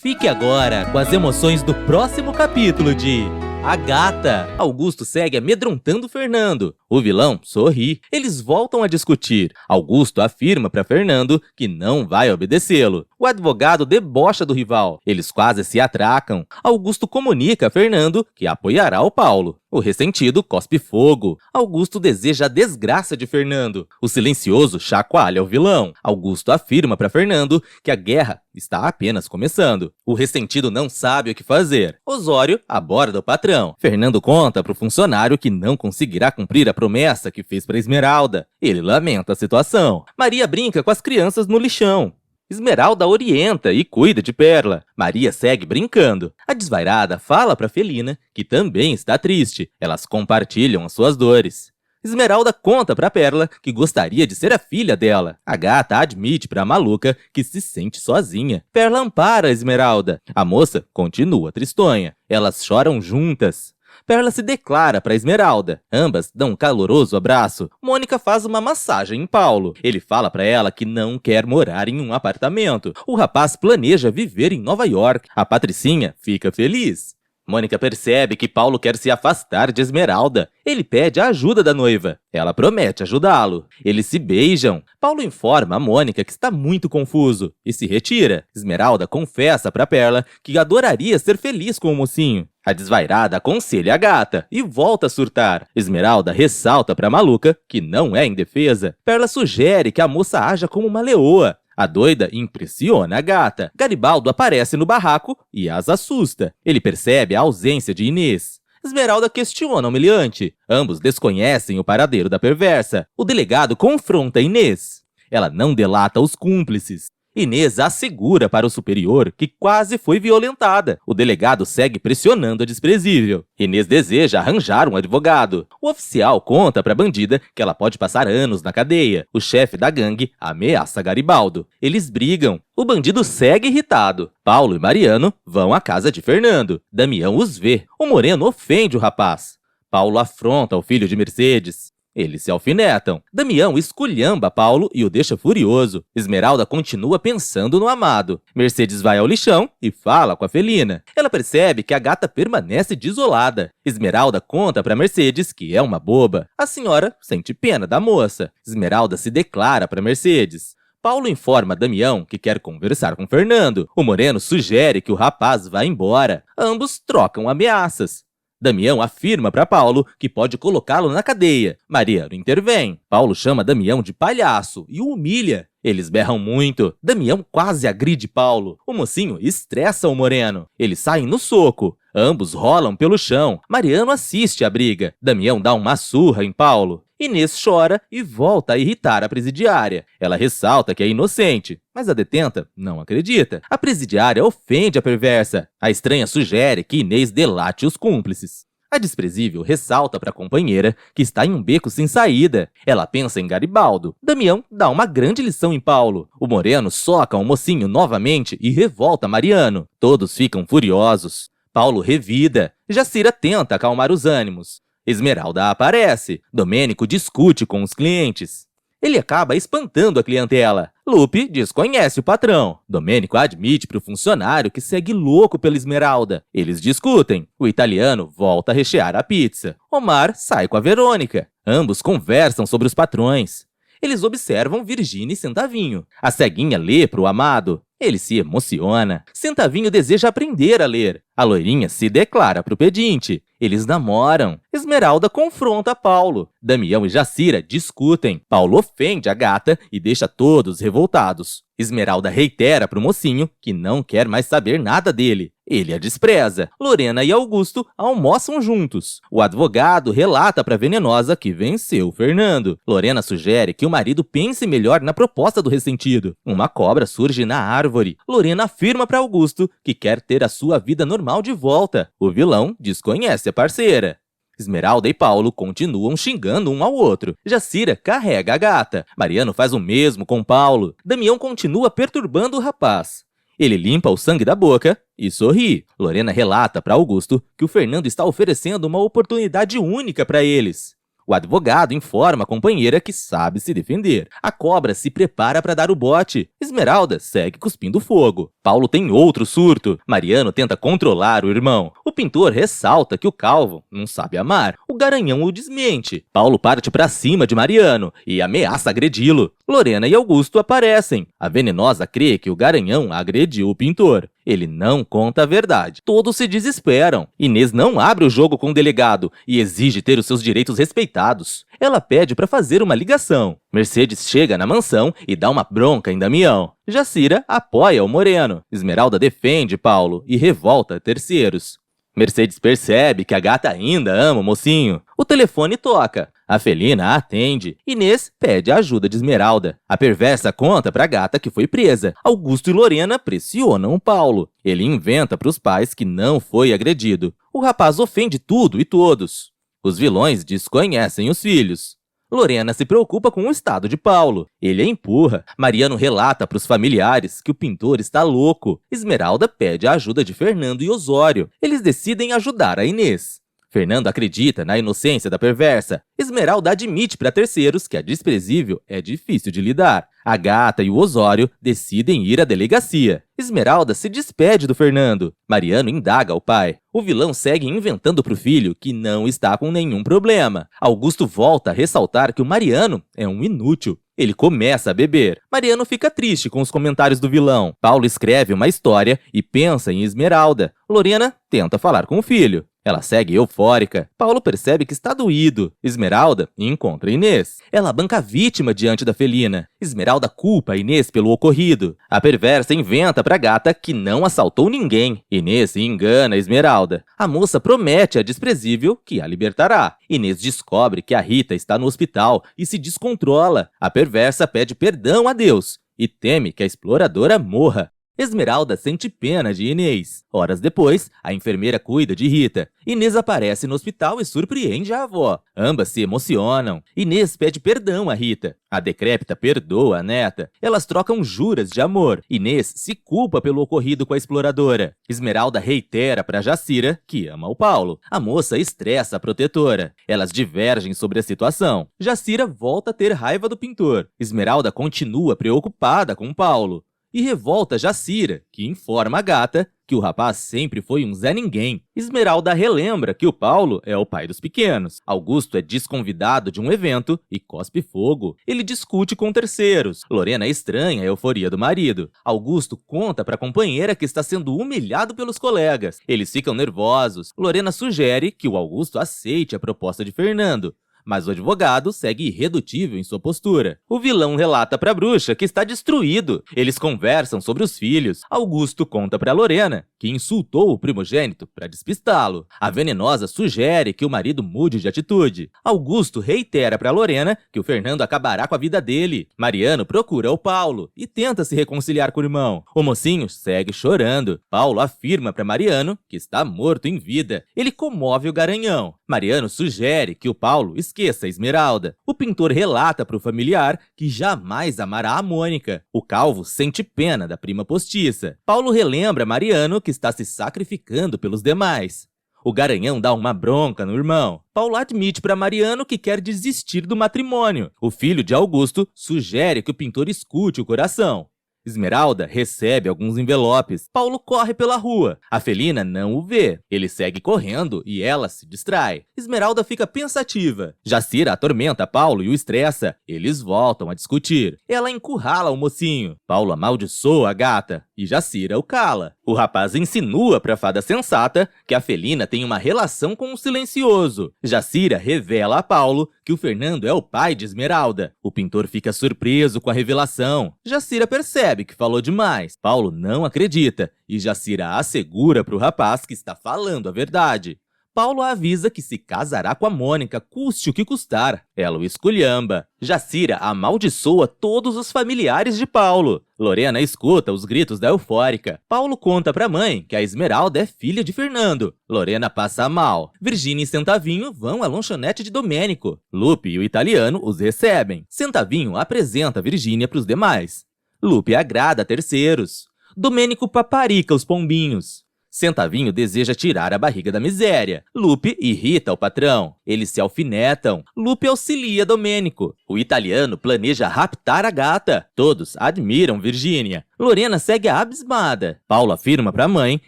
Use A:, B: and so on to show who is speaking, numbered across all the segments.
A: Fique agora com as emoções do próximo capítulo de A Gata. Augusto segue amedrontando Fernando. O vilão sorri. Eles voltam a discutir. Augusto afirma para Fernando que não vai obedecê-lo. O advogado debocha do rival. Eles quase se atracam. Augusto comunica a Fernando que apoiará o Paulo. O ressentido cospe fogo. Augusto deseja a desgraça de Fernando. O silencioso chacoalha o vilão. Augusto afirma para Fernando que a guerra está apenas começando. O ressentido não sabe o que fazer. Osório aborda o patrão. Fernando conta para o funcionário que não conseguirá cumprir a promessa que fez para Esmeralda. Ele lamenta a situação. Maria brinca com as crianças no lixão. Esmeralda orienta e cuida de Perla. Maria segue brincando. A desvairada fala para Felina, que também está triste. Elas compartilham as suas dores. Esmeralda conta para Perla que gostaria de ser a filha dela. A gata admite para a maluca que se sente sozinha. Perla ampara a Esmeralda. A moça continua tristonha. Elas choram juntas. Perla se declara para Esmeralda. Ambas dão um caloroso abraço. Mônica faz uma massagem em Paulo. Ele fala para ela que não quer morar em um apartamento. O rapaz planeja viver em Nova York. A Patricinha fica feliz. Mônica percebe que Paulo quer se afastar de Esmeralda. Ele pede a ajuda da noiva. Ela promete ajudá-lo. Eles se beijam. Paulo informa a Mônica que está muito confuso e se retira. Esmeralda confessa para Perla que adoraria ser feliz com o mocinho. A desvairada aconselha a gata e volta a surtar. Esmeralda ressalta para a maluca que não é indefesa. Perla sugere que a moça haja como uma leoa. A doida impressiona a gata. Garibaldo aparece no barraco e as assusta. Ele percebe a ausência de Inês. Esmeralda questiona o humilhante. Ambos desconhecem o paradeiro da perversa. O delegado confronta Inês. Ela não delata os cúmplices. Inês assegura para o superior que quase foi violentada. O delegado segue pressionando a desprezível. Inês deseja arranjar um advogado. O oficial conta para a bandida que ela pode passar anos na cadeia. O chefe da gangue ameaça Garibaldo. Eles brigam. O bandido segue irritado. Paulo e Mariano vão à casa de Fernando. Damião os vê. O moreno ofende o rapaz. Paulo afronta o filho de Mercedes. Eles se alfinetam. Damião esculhamba Paulo e o deixa furioso. Esmeralda continua pensando no amado. Mercedes vai ao lixão e fala com a Felina. Ela percebe que a gata permanece desolada. Esmeralda conta para Mercedes que é uma boba. A senhora sente pena da moça. Esmeralda se declara para Mercedes. Paulo informa Damião que quer conversar com Fernando. O moreno sugere que o rapaz vá embora. Ambos trocam ameaças. Damião afirma para Paulo que pode colocá-lo na cadeia. Mariano intervém. Paulo chama Damião de palhaço e o humilha. Eles berram muito. Damião quase agride Paulo. O mocinho estressa o moreno. Eles saem no soco. Ambos rolam pelo chão. Mariano assiste à briga. Damião dá uma surra em Paulo. Inês chora e volta a irritar a presidiária. Ela ressalta que é inocente, mas a detenta não acredita. A presidiária ofende a perversa. A estranha sugere que Inês delate os cúmplices. A desprezível ressalta para a companheira que está em um beco sem saída. Ela pensa em Garibaldo. Damião dá uma grande lição em Paulo. O moreno soca o mocinho novamente e revolta Mariano. Todos ficam furiosos. Paulo revida. Jacira tenta acalmar os ânimos. Esmeralda aparece. Domênico discute com os clientes. Ele acaba espantando a clientela. Lupe desconhece o patrão. Domênico admite para o funcionário que segue louco pela Esmeralda. Eles discutem. O italiano volta a rechear a pizza. Omar sai com a Verônica. Ambos conversam sobre os patrões. Eles observam Virgínia e Centavinho. A ceguinha lê para o amado. Ele se emociona. Centavinho deseja aprender a ler. A loirinha se declara para o pedinte. Eles namoram. Esmeralda confronta Paulo. Damião e Jacira discutem. Paulo ofende a gata e deixa todos revoltados. Esmeralda reitera para o mocinho que não quer mais saber nada dele. Ele a despreza. Lorena e Augusto almoçam juntos. O advogado relata para a Venenosa que venceu Fernando. Lorena sugere que o marido pense melhor na proposta do ressentido. Uma cobra surge na árvore. Lorena afirma para Augusto que quer ter a sua vida normal de volta. O vilão desconhece a parceira. Esmeralda e Paulo continuam xingando um ao outro. Jacira carrega a gata. Mariano faz o mesmo com Paulo. Damião continua perturbando o rapaz. Ele limpa o sangue da boca e sorri. Lorena relata para Augusto que o Fernando está oferecendo uma oportunidade única para eles. O advogado informa a companheira que sabe se defender. A cobra se prepara para dar o bote. Esmeralda segue cuspindo fogo. Paulo tem outro surto. Mariano tenta controlar o irmão. O pintor ressalta que o calvo não sabe amar. O garanhão o desmente. Paulo parte para cima de Mariano e ameaça agredi-lo. Lorena e Augusto aparecem. A venenosa crê que o garanhão agrediu o pintor. Ele não conta a verdade. Todos se desesperam. Inês não abre o jogo com o delegado e exige ter os seus direitos respeitados. Ela pede para fazer uma ligação. Mercedes chega na mansão e dá uma bronca em Damião. Jacira apoia o Moreno. Esmeralda defende Paulo e revolta terceiros. Mercedes percebe que a gata ainda ama o mocinho. O telefone toca. A felina atende. Inês pede a ajuda de Esmeralda. A perversa conta pra gata que foi presa. Augusto e Lorena pressionam Paulo. Ele inventa pros pais que não foi agredido. O rapaz ofende tudo e todos. Os vilões desconhecem os filhos. Lorena se preocupa com o estado de Paulo. Ele a empurra. Mariano relata para os familiares que o pintor está louco. Esmeralda pede a ajuda de Fernando e Osório. Eles decidem ajudar a Inês. Fernando acredita na inocência da perversa. Esmeralda admite para terceiros que a desprezível é difícil de lidar. A gata e o Osório decidem ir à delegacia. Esmeralda se despede do Fernando. Mariano indaga o pai. O vilão segue inventando para o filho que não está com nenhum problema. Augusto volta a ressaltar que o Mariano é um inútil. Ele começa a beber. Mariano fica triste com os comentários do vilão. Paulo escreve uma história e pensa em Esmeralda. Lorena tenta falar com o filho. Ela segue eufórica. Paulo percebe que está doído. Esmeralda encontra Inês. Ela banca a vítima diante da felina. Esmeralda culpa Inês pelo ocorrido. A perversa inventa pra gata que não assaltou ninguém. Inês engana Esmeralda. A moça promete a desprezível que a libertará. Inês descobre que a Rita está no hospital e se descontrola. A perversa pede perdão a Deus e teme que a exploradora morra. Esmeralda sente pena de Inês. Horas depois, a enfermeira cuida de Rita. Inês aparece no hospital e surpreende a avó. Ambas se emocionam. Inês pede perdão a Rita. A decrépita perdoa a neta. Elas trocam juras de amor. Inês se culpa pelo ocorrido com a exploradora. Esmeralda reitera para Jacira que ama o Paulo. A moça estressa a protetora. Elas divergem sobre a situação. Jacira volta a ter raiva do pintor. Esmeralda continua preocupada com Paulo. E revolta Jacira, que informa a gata que o rapaz sempre foi um Zé Ninguém. Esmeralda relembra que o Paulo é o pai dos pequenos. Augusto é desconvidado de um evento e cospe fogo. Ele discute com terceiros. Lorena estranha a euforia do marido. Augusto conta para a companheira que está sendo humilhado pelos colegas. Eles ficam nervosos. Lorena sugere que o Augusto aceite a proposta de Fernando. Mas o advogado segue irredutível em sua postura. O vilão relata para a bruxa que está destruído. Eles conversam sobre os filhos. Augusto conta para Lorena que insultou o primogênito para despistá-lo. A venenosa sugere que o marido mude de atitude. Augusto reitera para Lorena que o Fernando acabará com a vida dele. Mariano procura o Paulo e tenta se reconciliar com o irmão. O mocinho segue chorando. Paulo afirma para Mariano que está morto em vida. Ele comove o garanhão. Mariano sugere que o Paulo esqueça a Esmeralda. O pintor relata para o familiar que jamais amará a Mônica. O calvo sente pena da prima postiça. Paulo relembra Mariano que está se sacrificando pelos demais. O garanhão dá uma bronca no irmão. Paulo admite para Mariano que quer desistir do matrimônio. O filho de Augusto sugere que o pintor escute o coração. Esmeralda recebe alguns envelopes. Paulo corre pela rua. A felina não o vê. Ele segue correndo e ela se distrai. Esmeralda fica pensativa. Jacira atormenta Paulo e o estressa. Eles voltam a discutir. Ela encurrala o mocinho. Paulo amaldiçoa a gata e Jacira o cala. O rapaz insinua para a fada sensata que a felina tem uma relação com o silencioso. Jacira revela a Paulo que o Fernando é o pai de Esmeralda. O pintor fica surpreso com a revelação. Jacira percebe que falou demais. Paulo não acredita e Jacira assegura para o rapaz que está falando a verdade. Paulo avisa que se casará com a Mônica, custe o que custar. Ela o esculhamba. Jacira amaldiçoa todos os familiares de Paulo. Lorena escuta os gritos da eufórica. Paulo conta pra mãe que a Esmeralda é filha de Fernando. Lorena passa mal. Virgínia e Centavinho vão à lanchonete de Domênico. Lupe e o italiano os recebem. Centavinho apresenta Virgínia para os demais. Lupe agrada a terceiros. Domênico paparica os pombinhos. Centavinho deseja tirar a barriga da miséria. Lupe irrita o patrão. Eles se alfinetam. Lupe auxilia Domênico. O italiano planeja raptar a gata. Todos admiram Virgínia. Lorena segue abismada. Paulo afirma para a mãe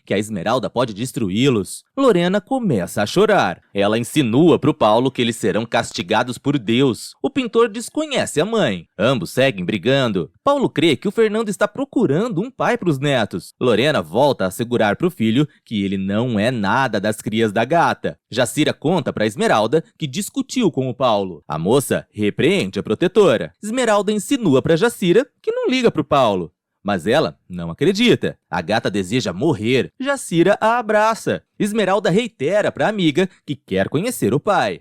A: que a Esmeralda pode destruí-los. Lorena começa a chorar. Ela insinua para o Paulo que eles serão castigados por Deus. O pintor desconhece a mãe. Ambos seguem brigando. Paulo crê que o Fernando está procurando um pai para os netos. Lorena volta a assegurar para o filho que ele não é nada das crias da gata. Jacira conta para Esmeralda que discutiu com o Paulo. A moça repreende a protetora. Esmeralda insinua para Jacira que não liga para o Paulo. Mas ela não acredita. A gata deseja morrer. Jacira a abraça. Esmeralda reitera para a amiga que quer conhecer o pai.